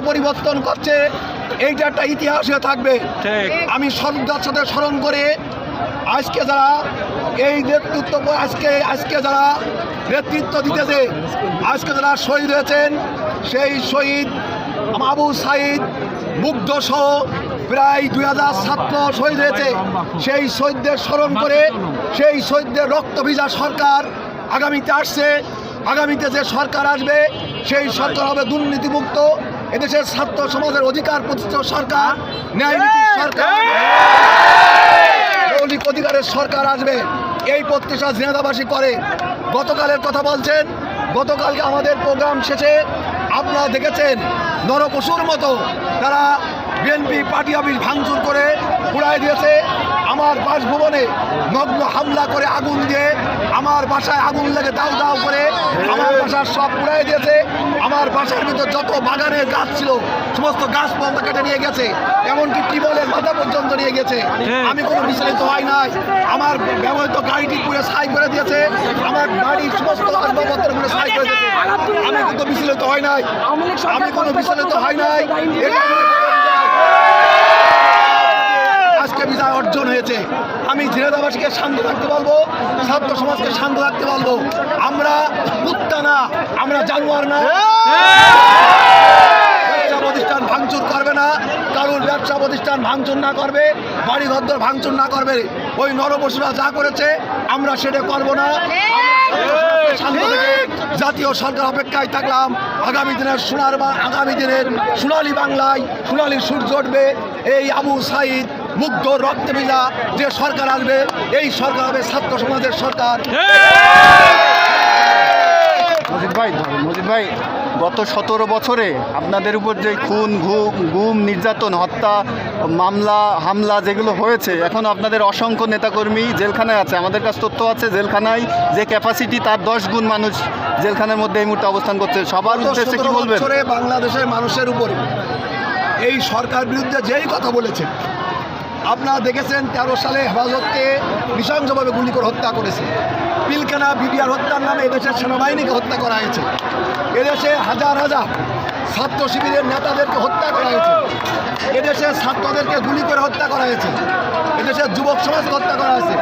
পরিবর্তন করছে, এইটা একটা ইতিহাস হয়ে থাকবে। আমি শ্রদ্ধার সাথে স্মরণ করে আজকে যারা এই নেতৃত্ব আজকে যারা নেতৃত্ব দিতেছে, আজকে যারা শহীদ হয়েছেন, সেই শহীদ আবু সাঈদ মুগ্ধ সহ প্রায় 2000 ছাত্র শহীদ হয়েছে। সেই শহীদদের স্মরণ করে, সেই শহীদদের রক্ত ভিজা সরকার আগামীতে আসছে। আগামীতে যে সরকার আসবে, সেই সরকার হবে দুর্নীতিমুক্ত, এদেশের ছাত্র সমাজের অধিকার প্রতিষ্ঠিত সরকার, ন্যায়নীতির সরকার, মৌলিক অধিকারের সরকার আসবে। এই প্রত্যাশা ঝিনাইদহবাসী করে। গতকালের কথা বলছেন, গতকালকে আমাদের প্রোগ্রাম শেষে আপনারা দেখেছেন নরপশুর মতো তারা বিএনপি পার্টি অফিস ভাঙচুর করে পুড়ায় দিয়েছে। আমার বাসভবনে নগ্ন হামলা করে আগুন দিয়ে, আমার বাসায় আগুন লেগে দাউ দাউ করে আমার বাসার সব পুড়াই দিয়েছে। আমার বাসার ভিতর যত বাগানের গাছ ছিল সমস্ত গাছ পর্যন্ত কেটে নিয়ে গেছে, এমনকি টিবলের মাথা পর্যন্ত নিয়ে গেছে। আমি কোনো বিচলিত হয় নাই। আমার ব্যবহৃত গাড়িটি পুরো ছাই করে দিয়েছে, আমার গাড়ির সমস্ত আসবাবপত্র পুরো ছাই করে দিয়েছে। আমি কিন্তু বিচলিত হয় নাই, আমি কোনো বিচলিত হয় নাই। আজকে বিজয় অর্জন হয়েছে। আমি ঝিনাইদহবাসীকে শান্ত থাকতে বলবো, ছাত্র সমাজকে শান্ত থাকতে বলবো। আমরা কুত্তা না, আমরা জানোয়ার না। ব্যবসা প্রতিষ্ঠান ভাঙচুর করবে না, কারোর ব্যবসা প্রতিষ্ঠান ভাঙচুর না করবে, বাড়ি ঘর ভাঙচুর না করবে। ওই নরপশুরা যা করেছে আমরা সেটা করবো না। শান্ত থেকে জাতীয় সরকার অপেক্ষায় থাকলাম। আগামী দিনের সোনালী বাংলায় সোনালী সূর্য উঠবে। এই আবু সাঈদ মুগ্ধ রক্তে ভেজা যে সরকার আসবে, এই সরকার হবে ছাত্র সমাজের সরকার। মজিদ ভাই, গত 17 বছরে আপনাদের উপর যে খুন, গুম, নির্যাতন, হত্যা, মামলা, হামলা যেগুলো হয়েছে, এখন আপনাদের অসংখ্য নেতাকর্মী জেলখানায় আছে। আমাদের কাছে তথ্য আছে জেলখানায় যে ক্যাপাসিটি তার 10 গুণ মানুষ জেলখানার মধ্যে এই মুহূর্তে অবস্থান করছে। সবার উদ্দেশ্যে কি বলবেন? বাংলাদেশের মানুষের উপরে এই সরকার বিরুদ্ধে যেই কথা বলেছে, আপনারা দেখেছেন 13 সালে হেফাজতকে নৃশংসভাবে গুলি করে হত্যা করেছে। পিলখানা বিডিআর হত্যার নামে এদেশের সেনাবাহিনীকে হত্যা করা হয়েছে। এদেশে হাজার হাজার ছাত্র শিবিরের নেতাদেরকে হত্যা করা হয়েছে। এদেশের ছাত্রদেরকে গুলি করে হত্যা করা হয়েছে। এদেশের যুবক সমাজকে হত্যা করা হয়েছে।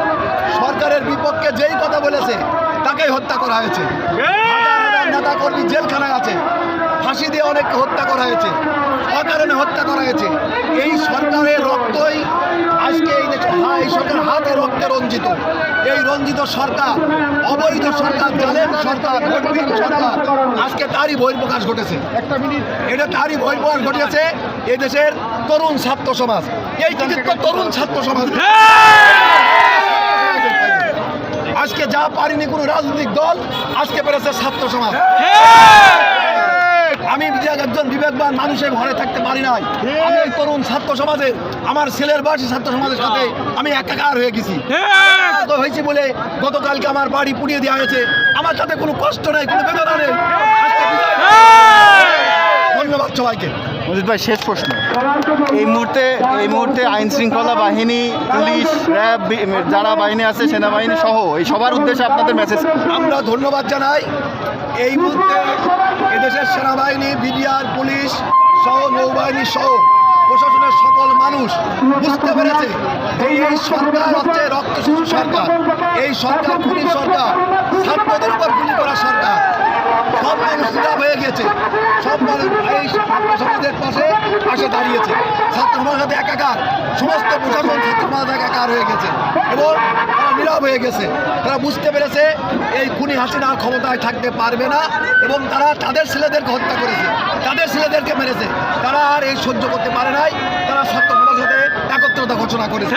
সরকারের বিপক্ষে যেই কথা বলেছে তাকেই হত্যা করা হয়েছে। হাজার হাজার নেতাকর্মী জেলখানায় আছে, ফাঁসি দিয়ে অনেককে হত্যা করা হয়েছে, অকারণে হত্যা করা হয়েছে। এই সরকারের রক্তই আজকে এই সরকার হাতে রক্তে রঞ্জিত। এই রঞ্জিত সরকার, অবৈধ সরকার, জালেম সরকার, ভোটবিহীন সরকার, আজকে তারই বহিঃপ্রকাশ ঘটেছে। এটা তারই বহিঃপ্রকাশ ঘটেছে এদেশের তরুণ ছাত্র সমাজ। এই কৃতিত্ব তরুণ ছাত্র সমাজ। আজকে যা পারিনি কোনো রাজনৈতিক দল, আজকে পেরেছে ছাত্র সমাজ। আমি একজন বিবেকবান মানুষের ঘরে থাকতে পারি নাই। আমি এই তরুণ ছাত্র সমাজের, আমার ছেলের বয়সী ছাত্র সমাজের সাথে আমি একাকার হয়ে গেছি। হয়েছি বলে গতকালকে আমার বাড়ি পুড়িয়ে দেওয়া হয়েছে। আমার সাথে কোনো কষ্ট নেই, কোনো বেদনা নেই। ধন্যবাদ সবাইকে। মজিদ ভাই, শেষ প্রশ্ন। এই মুহূর্তে আইন শৃঙ্খলা বাহিনী, পুলিশ, র্যাব, যারা বাহিনী আছে, সেনাবাহিনী সহ এই সবার উদ্দেশ্যে আপনাদের মেসেজ। আমরা ধন্যবাদ জানাই। এই মুহূর্তে এদেশের সেনাবাহিনী, বিডিআর, পুলিশ সহ নৌবাহিনী সহ প্রশাসনের সকল মানুষ বুঝতে পেরেছে যে এই সরকার হচ্ছে রক্ত শিশু সরকার। এই সরকার খুনি সরকার, ছাত্রদের উপর গুলি করা সরকার। সব মানুষ নীরব হয়ে গেছে, সব মানুষ এই সমাজের পাশে দাঁড়িয়েছে। ছাত্র সমাজের সাথে একাকার, সমস্ত প্রশাসন ছাত্র সমাজ একাকার হয়ে গেছে এবং তারা নীরব হয়ে গেছে। তারা বুঝতে পেরেছে এই খুনি হাসিনা ক্ষমতায় থাকতে পারবে না এবং তারা তাদের ছেলেদেরকে হত্যা করেছে, তাদের ছেলেদেরকে মেরেছে। তারা আর এই সহ্য করতে পারে নাই। তারা ছাত্র সমাজের সাথে একত্রতা ঘোষণা করেছে।